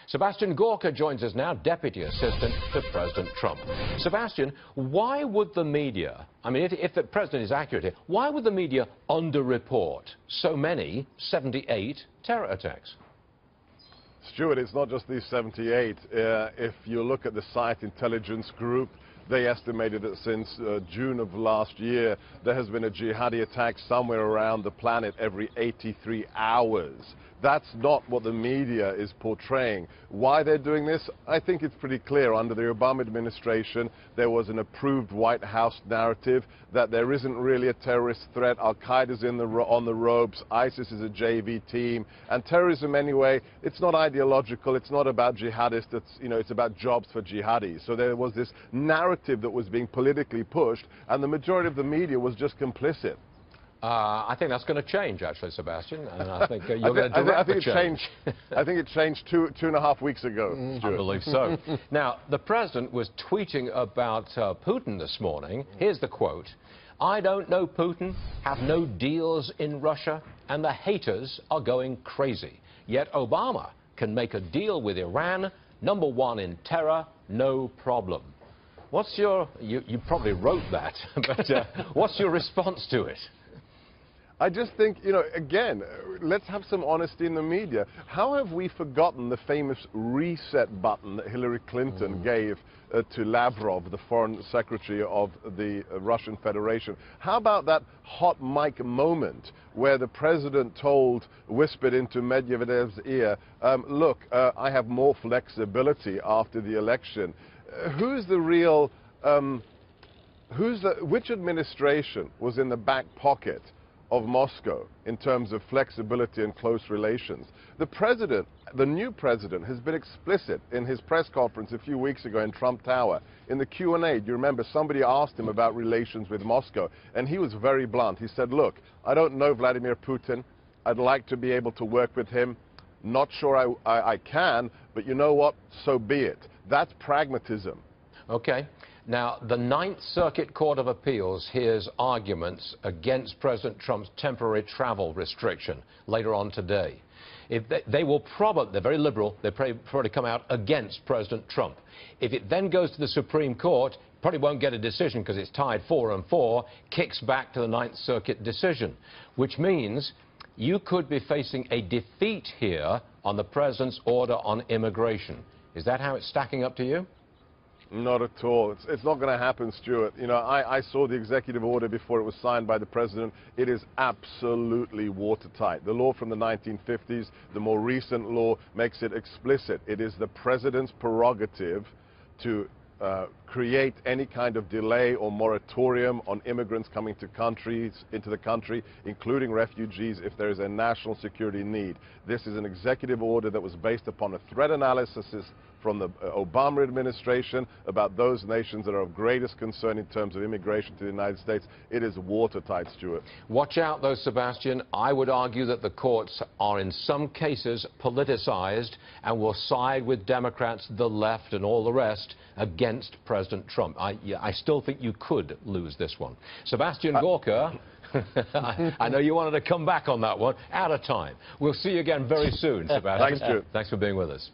Sebastian Gorka joins us now, Deputy Assistant to President Trump. Sebastian, why would the media, I mean, if the President is accurate here, why would the media underreport so many 78 terror attacks? Stuart, it's not just these 78. If you look at the Site Intelligence Group, they estimated that since June of last year, there has been a jihadi attack somewhere around the planet every 83 hours. That's not what the media is portraying. Why they're doing this? I think it's pretty clear. Under the Obama administration, there was an approved White House narrative that there isn't really a terrorist threat. Al-Qaeda's on the ropes. ISIS is a JV team. And terrorism, anyway, it's not ideological. It's not about jihadists. It's about jobs for jihadis. So there was this narrative that was being politically pushed, and the majority of the media was just complicit. I think that's going to change, actually, Sebastian, and I think you're going to direct the change. I think it changed two and a half weeks ago, Stuart. I believe so. Now, the President was tweeting about Putin this morning. Here's the quote. "I don't know Putin, have no deals in Russia, and the haters are going crazy. Yet Obama can make a deal with Iran, #1 in terror, no problem." What's your... You probably wrote that, but what's your response to it? I just think, again, let's have some honesty in the media. How have we forgotten the famous reset button that Hillary Clinton gave to Lavrov, the foreign secretary of the Russian Federation? How about that hot mic moment where the president whispered into Medvedev's ear, look, I have more flexibility after the election. Which administration was in the back pocket of Moscow in terms of flexibility and close relations? The new president, has been explicit in his press conference a few weeks ago in Trump Tower. In the Q&A, do you remember, somebody asked him about relations with Moscow, and he was very blunt. He said, look, I don't know Vladimir Putin. I'd like to be able to work with him. Not sure I can, but you know what? So be it. That's pragmatism. Okay. Now, the Ninth Circuit Court of Appeals hears arguments against President Trump's temporary travel restriction later on today. They're very liberal. They'll probably come out against President Trump. If it then goes to the Supreme Court, probably won't get a decision because it's tied 4-4, kicks back to the Ninth Circuit decision, which means you could be facing a defeat here on the President's order on immigration. Is that how it's stacking up to you? Not at all. It's not going to happen, Stuart. I saw the executive order before it was signed by the president. It is absolutely watertight. The law from the 1950s, the more recent law, makes it explicit. It is the president's prerogative to create any kind of delay or moratorium on immigrants coming into the country, including refugees, if there is a national security need. This is an executive order that was based upon a threat analysis from the Obama administration about those nations that are of greatest concern in terms of immigration to the United States. It is watertight, Stuart. Watch out, though, Sebastian. I would argue that the courts are in some cases politicized and will side with Democrats, the left, and all the rest against President Trump. I still think you could lose this one. Sebastian Gorka, I know you wanted to come back on that one. Out of time. We'll see you again very soon, Sebastian. Thanks, Stuart. Thanks for being with us.